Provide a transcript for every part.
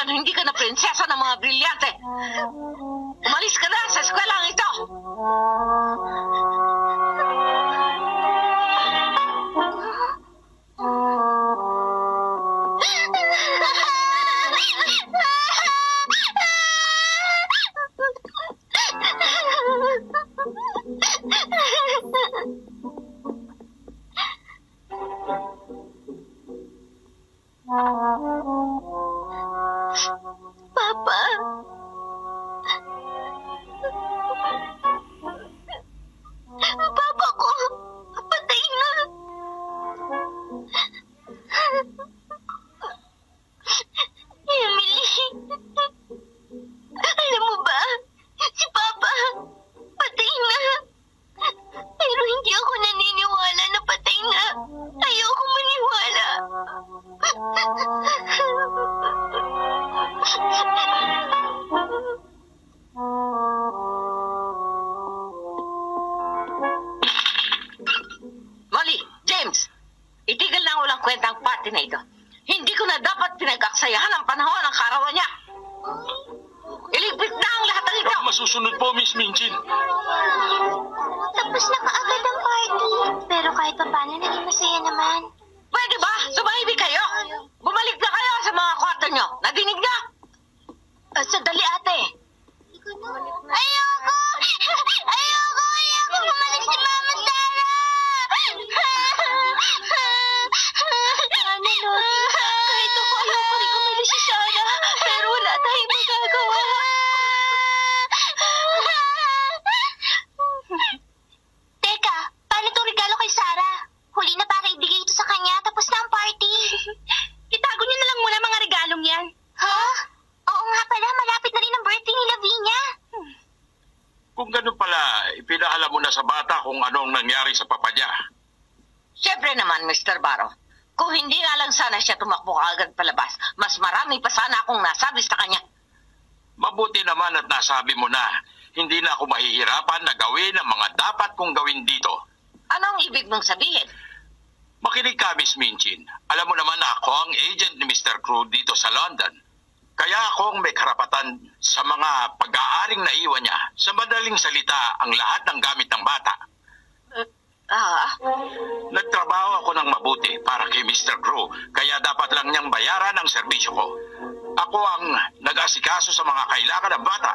naman hindi ka na prinsesa ng mga brilyante. Umalis ka na sa eskwelang ito. Papa. Papa ko, patay na. Emily, alam mo ba, si Papa, patay na. Pero hindi ako naniniwala na patay na. Ayoko maniwala. Molly, James, itigil na ang walang kwentang party na ito. Hindi ko na dapat pinag-aksayahan ang panahon ng karawan niya. Iligpit na ang lahat ng ito. Masusunod po, Miss Minchin. Tapos na kaagad ang party. Pero kahit pa paano, naging masaya naman. Pwede ba? Sumahibig kayo. Bumalik na kayo sa mga kwarto niyo. Nadinig na? Sandali, ate. Ayoko! Ayoko! Ayoko! Bumalik si Mama Sarah! Ano, Lodi? Kahit ako ayoko rin umalis si Sarah. Pero wala tayong magagawa. Teka, paano itong regalo kay Sarah? Huli na para ibigay ito sa kanya, tapos na ang party. Itago niyo na lang muna mga regalong yan. Ha? Oo nga pala, malapit na rin ang birthday ni Lavinia. Kung ganun pala, ipinaalam mo na sa bata kung anong nangyari sa papa niya. Siyempre naman, Mr. Barrow. Kung hindi nga lang sana siya tumakbo agad palabas, mas marami pa sana akong nasabi sa kanya. Mabuti naman at nasabi mo na, hindi na ako mahihirapan na gawin ang mga dapat kong gawin dito. Anong ibig mong sabihin? Makinig ka, Miss Minchin. Alam mo naman na ako ang agent ni Mr. Crew dito sa London. Kaya akong may karapatan sa mga pag-aaring naiwan niya. Sa madaling salita, ang lahat ng gamit ng bata. Nagtrabaho ako ng mabuti para kay Mr. Crew, kaya dapat lang niyang bayaran ang serbisyo ko. Ako ang nag-asikaso sa mga kailangan ng bata,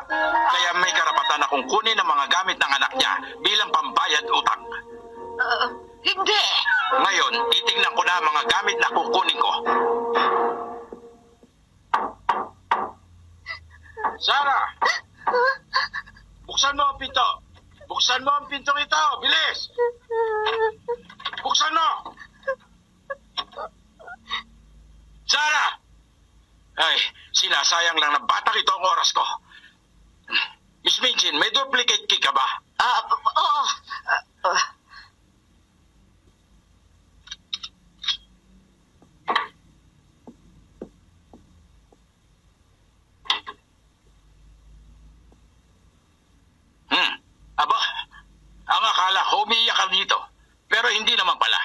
kaya may karapatan akong kunin ang mga gamit ng anak niya bilang pambayad utang. Hindi! Ngayon, titignan ko na ang mga gamit na kukunin ko. Sarah! Buksan mo ang pinto! Buksan mo ang pinto ito! Bilis! Buksan mo! Sarah! Ay, sinasayang lang ng batang ito ang oras ko. Miss Minchin, may duplicate key ka ba? Oo. Aba, ang akala ko umiiyak ka dito. Pero hindi naman pala.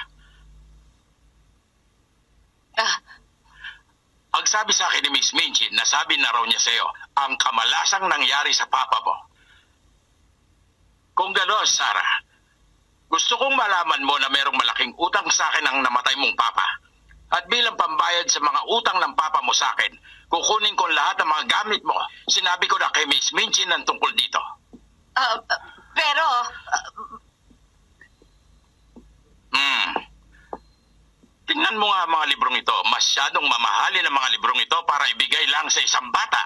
Ang sabi sa akin ni Miss Minchin, nasabi na raw niya sa iyo, ang kamalasang nangyari sa papa mo. Kung gano'n, Sarah, gusto kong malaman mo na merong malaking utang sa akin ang namatay mong papa. At bilang pambayad sa mga utang ng papa mo sa akin, kukunin ko lahat ng mga gamit mo. Sinabi ko na kay Miss Minchin ang tungkol dito. Pero, Tingnan mo nga ang mga librong ito. Masyadong mamahalin ang mga librong ito para ibigay lang sa isang bata.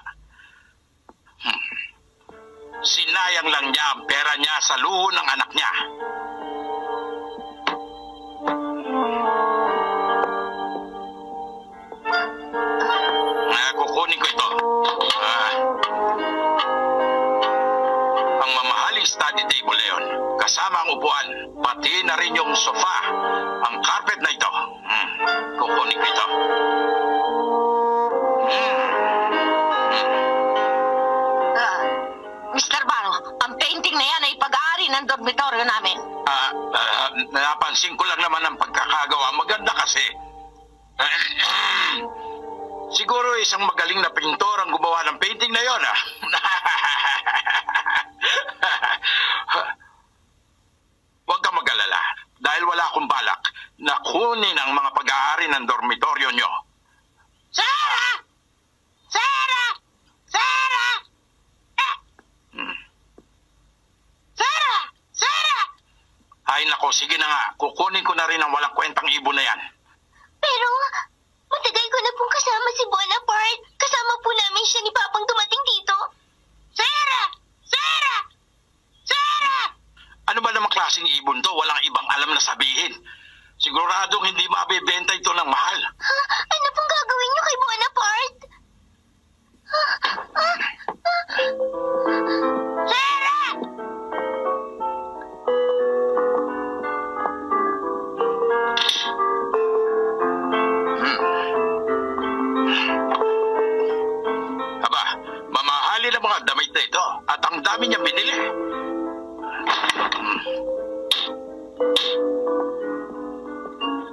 Sinayang lang niya ang pera niya sa luho ng anak niya. Kukunin ko ito. Ang mamahaling study table na yun, kasama ang upuan, pati na rin yung sofa, ang carpet na ito. Kukunin ko ito. Mr. Barrow, ang painting na yan ay pag-aari ng dormitoryo namin. Napansin ko lang naman ang pagkakagawa. Maganda kasi. Siguro isang magaling na pintor ang gumawa ng painting na yon, ah. Huwag kang mag-alala dahil wala akong balak na kunin ang mga pag-aari ng dormitoryo nyo. Sarah! Sarah! Sarah! Sarah! Sarah! Ay nako, sige na nga. Kukunin ko na rin ang walang kwentang ibon na yan. Pero, matagal ko na pong kasama si Bonaparte. Kasama po namin siya ni Papang dumating dito. Sarah! Sarah! Sarah! Ano ba namang klaseng ibon to? Walang ibang alam na sabihin. Siguradong hindi mabibenta ito ng mahal. Ha? Ano pong gagawin niyo kay Bonaparte? Sarah! Aba, mamahalin ang mga damit na ito at ang dami niyang binili.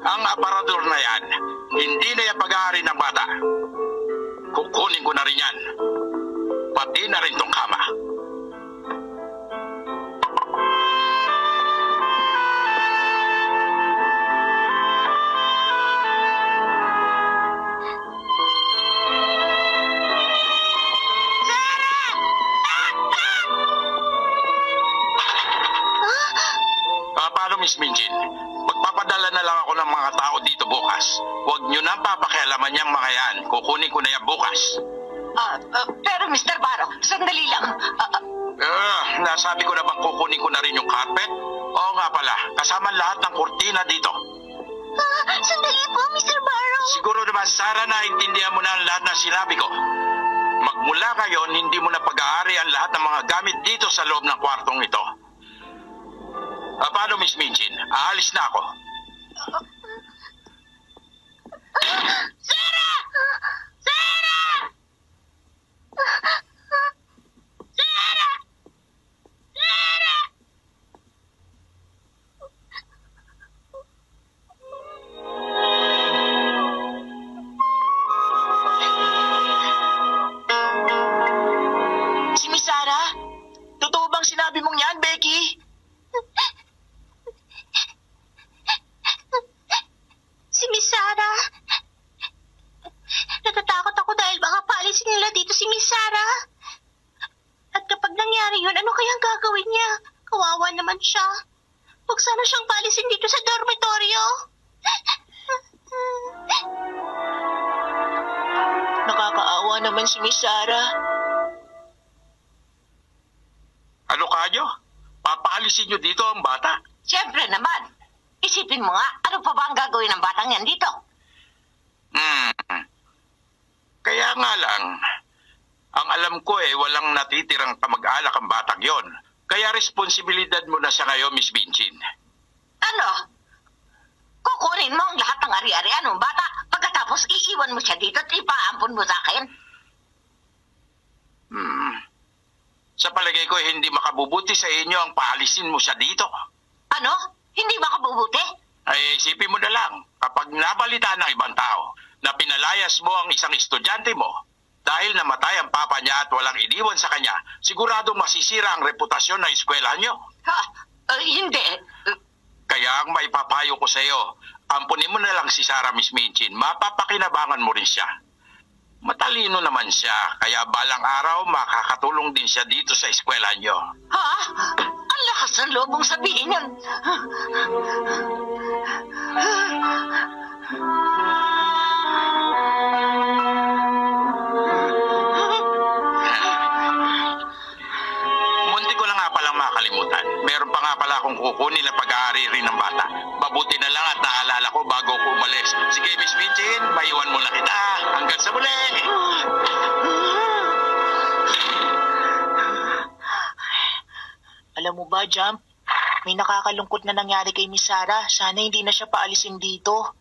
Ang aparador na yan, hindi na yung pag-aari ng bata. Kukunin ko na rin yan. Pati na rin tong kama. Paano, Miss Minjin? Magpapadala na lang ako ng mga tao dito bukas. Huwag nyo na papakialaman niyang mga yan. Kukunin ko na yan bukas. Pero Mr. Barrow, sandali lang. Nasabi ko na bang kukunin ko na rin yung carpet? Oo nga pala, kasama lahat ng kurtina dito. Sandali po, Mr. Barrow. Siguro naman, Sarah, naintindihan mo na ang lahat ng sinabi ko. Magmula ngayon, hindi mo na pag-aari ang lahat ng mga gamit dito sa loob ng kwartong ito. Paano, Miss Minjin? Aalis na ako. Sarah! Sarah! Sarah! Sarah! Si Miss Sarah? Totoo bang sinabi mong yan, Becky? Si Miss Sarah. Natatakot ako dahil baka paalisin nila dito si Miss Sarah. At kapag nangyari yun, ano kayang gagawin niya? Kawawa naman siya. Huwag sana siyang paalisin dito sa dormitoryo. Nakakaawa naman si Miss Sarah. Ano kayo? Papaalisin nyo dito ang bata? Siyempre naman. Isipin mo nga, ano pa ba ang gagawin ng batang yan dito? Kaya nga lang, ang alam ko walang natitirang kamag-alak ang batang yon. Kaya responsibilidad mo na siya ngayon, Miss Vincin. Ano? Kukunin mo ang lahat ng ari-arian ng bata pagkatapos iiwan mo siya dito at ipaampon mo sa akin? Sa palagay ko, hindi makabubuti sa inyo ang paalisin mo siya dito. Ano? Hindi ba kabubuti? Ay, isipin mo na lang, kapag nabalitaan ng ibang tao na pinalayas mo ang isang estudyante mo dahil namatay ang papa niya at walang iniwan sa kanya, siguradong masisira ang reputasyon ng eskwela niyo. Ha? Hindi. Kaya ang maipapayo ko sa iyo, ampunin mo na lang si Sarah, Miss Minchin. Mapapakinabangan mo rin siya. Matalino naman siya, kaya balang araw makakatulong din siya dito sa eskwela niyo. Ha? Ang lakas ng loob mong sabihin yan. Munti ko na nga palang makalimutan. Meron pa nga pala akong kukunin na pag-aari rin ng bata. Mabuti na lang at naalala ko bago ko umalis. Sige, Miss Minchin, maiwan mo na kita. Hanggang sa muli. Alam mo ba, Jump? May nakakalungkot na nangyari kay Miss Sarah. Sana hindi na siya paalisin dito.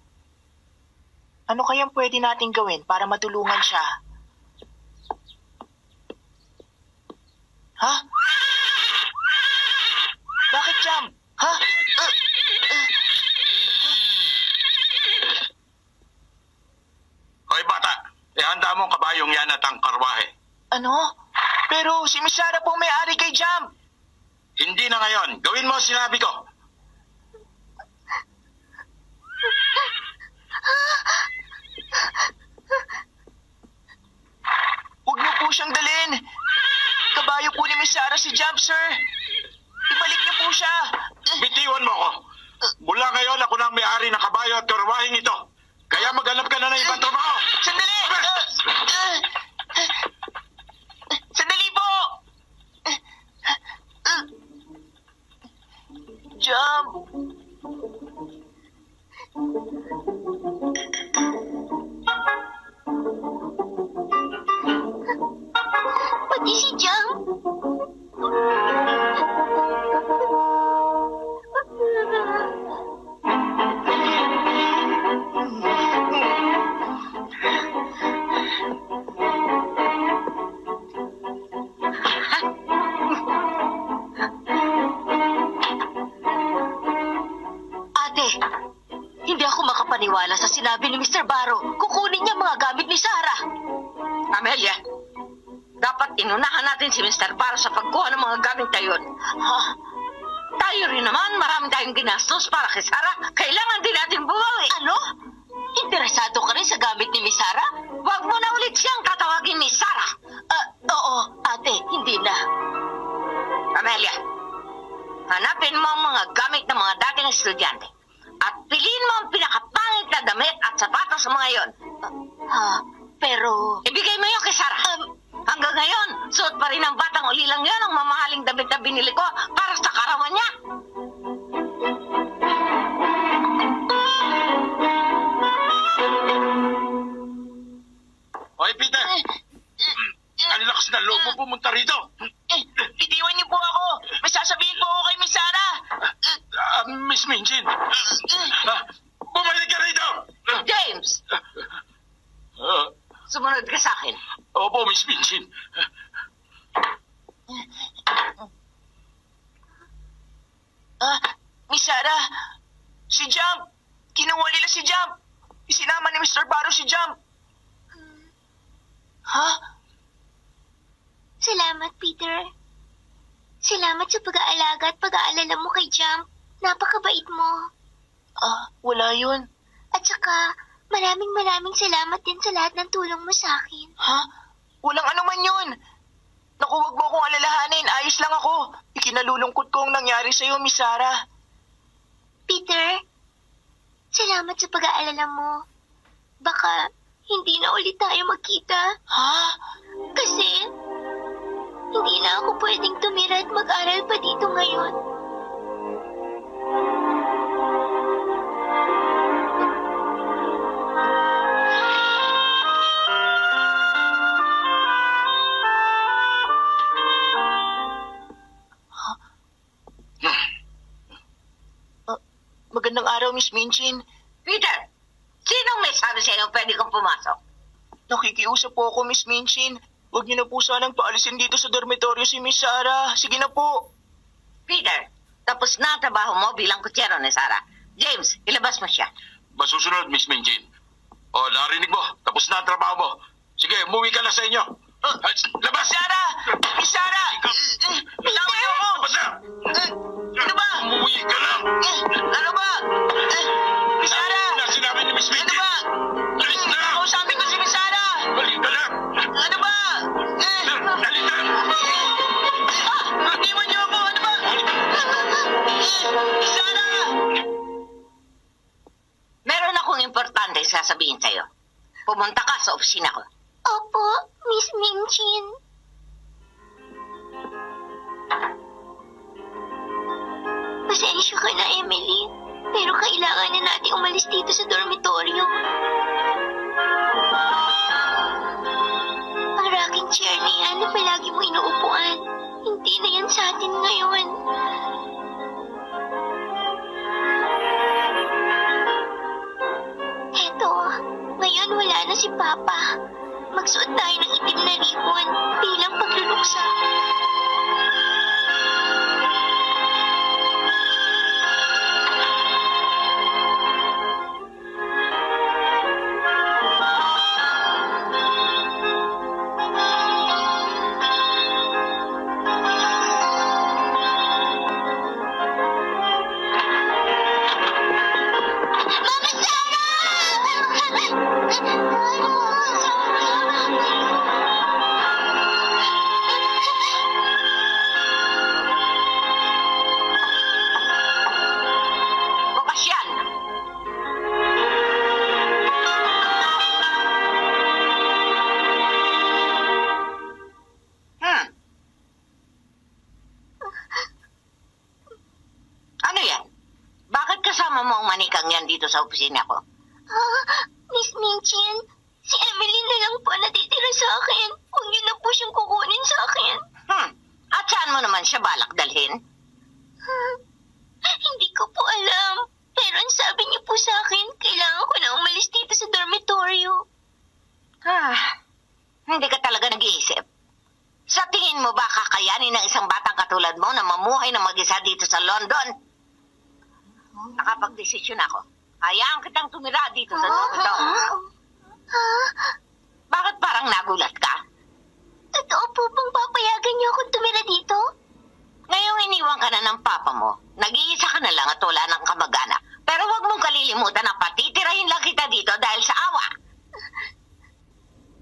Ano kayang pwede nating gawin para matulungan siya? Ha? Bakit, Jump? Ha? Hoy bata, ihanda reklamong kabayong yan at ang karwahe. Ano? Pero si Miss Sarah po may-ari kay Jump. Hindi na ngayon. Gawin mo ang sinabi ko. Huwag niyo po siyang dalhin. Kabayo po ni Miss Sarah si Jump, sir. Ibalik niyo po siya. Bitiwan mo ako. Mula ngayon ako na ang may-ari ng kabayo at karwaheng ito. Kaya maghanap ka na ng ibang trabaho. Sandali! Sandali po! Jump! Pati si Jang. Ate, hindi ako makapaniwala sa sinabi ni Mr. Barrow. Kukunin niya mga gamit ni Sarah. Amelia, dapat inunahan natin si Mr. Barrow sa pagkuha ng mga gamit na yun. Ha? Tayo rin naman, marami tayong ginastos para kay Sarah. Kailangan din natin bumawi. Ano? Interesado ka rin sa gamit ni Miss Sarah? Huwag mo na ulit siyang tatawagin Miss Sarah. Oo, ate, hindi na. Amelia, hanapin mo ang mga gamit ng mga dating estudyante. At piliin mo ang pinakapangit na damit at sapatos sa mga yon. Pero... Ibigay mo yun kay Sarah. Hanggang ngayon, suot pa rin ng batang ulilang yon ang mamahaling damit na binili ko para sa karawan niya. Hoy, Peter! Ang lakas na loob mo pumunta rito. Itiwan niyo po ako. May sasabihin po ako kay Miss Sarah. Miss Minchin. Bumalik ka rito! James, sumunod ka sa akin. Opo, Miss Minchin. Miss Sarah, si Jump. Kinuha nila si Jump. Isinama ni Mr. Barrow si Jump. Ha? Salamat, Peter. Salamat sa pag-aalaga at pag-aalala mo kay Jump. Napakabait mo. Wala yun. At saka, maraming salamat din sa lahat ng tulong mo sa akin. Ha? Walang anuman yun. Naku, wag mo akong alalahanin. Ayos lang ako. Ikinalulungkot ko ang nangyari sa'yo, Miss Sarah. Peter, salamat sa pag-aalala mo. Baka hindi na ulit tayo magkita. Ha? Kasi, hindi na ako pwedeng tumira at mag-aral pa dito ngayon. Magandang araw, Miss Minchin. Peter, sinong may sabi sa'yo pwede kang pumasok? Nakikiusap po ako, Miss Minchin. Huwag niyo na po sanang paalisin dito sa dormitoryo si Miss Sarah. Sige na po. Peter, tapos na ang trabaho mo bilang kutsero ni Sarah. James, ilabas mo siya. Masusunod, Miss Minchin. Narinig mo. Tapos na ang trabaho mo. Sige, umuwi ka na sa inyo. Labas! Sarah! Miss Sarah! Bitawan niyo ako! Labas na! Ano ba? Umuwi ka na! Ano ba? Miss Sarah! Na sinabi ni Miss Ano Minchin! ba? Alis na! Kausapin ko si Miss Sarah! Balik ka na! Ano ba? Alis na! Iwan niyo ako! Ano ba? Miss Sarah! Meron akong importante sasabihin sa'yo. Pumunta ka sa opisina ko. Opo, Miss Minchin. Pasensya ka na, Emily. Pero kailangan na natin umalis dito sa dormitoryo. Ang rocking chair na yan na palagi mo inuupuan. Hindi na yan sa atin ngayon. Eto, ngayon wala na si Papa. Magsuot tayo ng itim na ribbon bilang pagluluksa. manikang yan dito sa opisina ko? Miss Minchin, si Emily na lang po natitira sa akin. Huwag niyo na po siyang kukunin sa akin. At saan mo naman siya balak dalhin? Hindi ko po alam. Pero ang sabi niyo po sa akin, kailangan ko na umalis dito sa dormitoryo. Hindi ka talaga nag-iisip. Sa tingin mo ba kakayanin ng isang batang katulad mo na mamuhay na mag-isa dito sa London? Nakapag-desisyon ako. Hayaan kitang tumira dito sa dormitoryo. Bakit parang nagulat ka? Totoo po bang papayagan niyo akong tumira dito? Ngayong iniwan ka na ng papa mo, nag-iisa ka na lang at wala ng kamag-anak. Pero huwag mong kalilimutan na patitirahin lang kita dito dahil sa awa.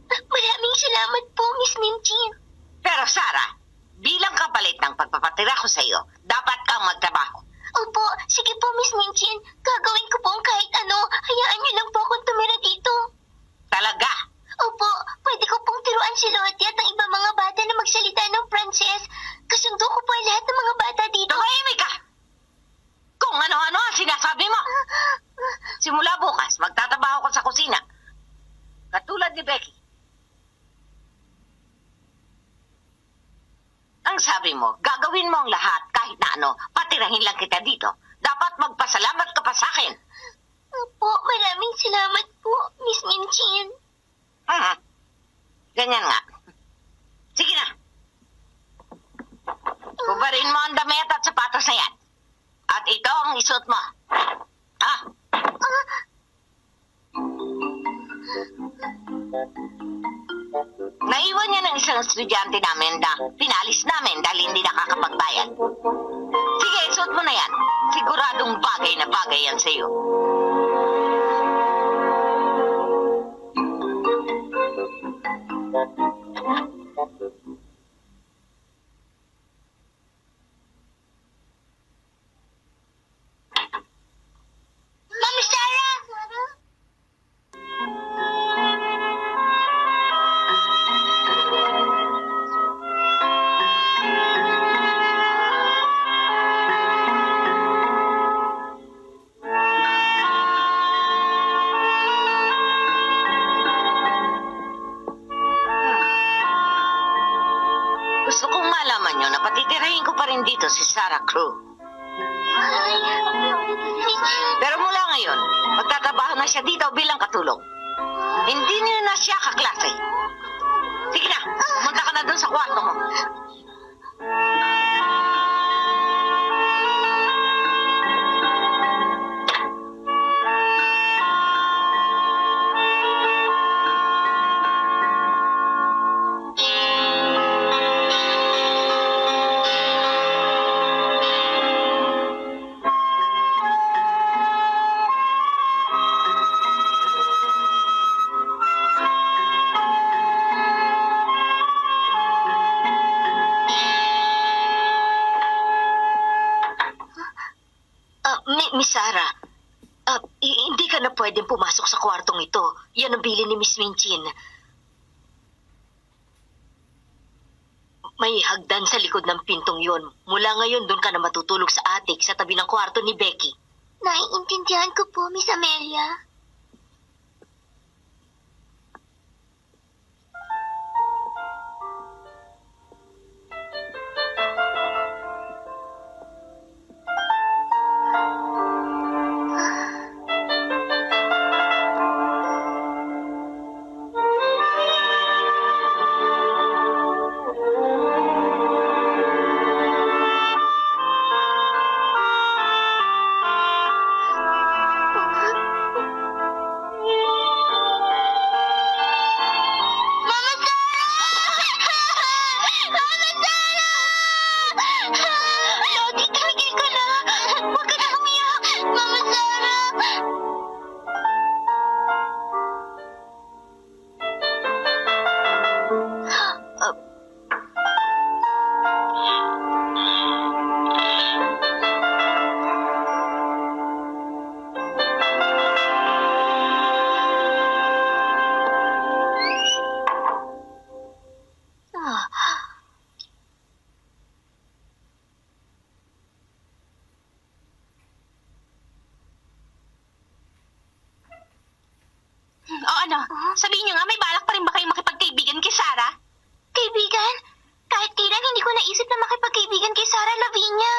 Maraming salamat po, Miss Minchin. Pero Sarah, bilang kapalit ng pagpapatira ko sa iyo, dapat kang magtrabaho. Opo, sige po, Miss Minchin. Gagawin ko po ang kahit ano. Hayaan niyo lang po akong tumira dito. Talaga? Opo, pwede ko pong tiruan si Lottie at ang iba mga bata na magsalita ng Pranses. Kasundo ko po ang lahat ng mga bata dito. Tumahimik ka! Kung ano-ano ang sinasabi mo. Simula bukas, magtatabaho ko sa kusina. Katulad ni Becky. Ang sabi mo, gagawin mo ang lahat kahit na ano, patirahin lang kita dito. Dapat magpasalamat ka pa sa akin. Opo, maraming salamat po, Miss Minchin. Ganyan nga. Sige na. Hubarin mo ang damit at sapatos na yan. At ito ang isuot mo. Naiwan niya ng isang estudyante namin na pinalis namin dahil hindi nakakapagbayad. Sige, isuot mo na yan. Siguradong bagay na bagay yan sa'yo. Mami Sarah! Gusto kong malaman nyo na patitirahin ko pa rin dito si Sarah Crew. Pero mula ngayon, magtatrabaho na siya dito bilang katulong. Hindi niyo na siya kaklase. Sige na, pumunta ka na doon sa kwarto mo. Miss Sarah, hindi ka na pwedeng pumasok sa kwartong ito. Yan ang bili ni Miss Minchin. May hagdan sa likod ng pintong yon. Mula ngayon, doon ka na matutulog sa attic sa tabi ng kwarto ni Becky. Naiintindihan ko po, Miss Amelia. Ano? Sabihin niyo nga, may balak pa rin ba kayo makipagkaibigan kay Sarah? Kaibigan? Kahit kailan hindi ko naisip na makipagkaibigan kay Sarah, Lavinia.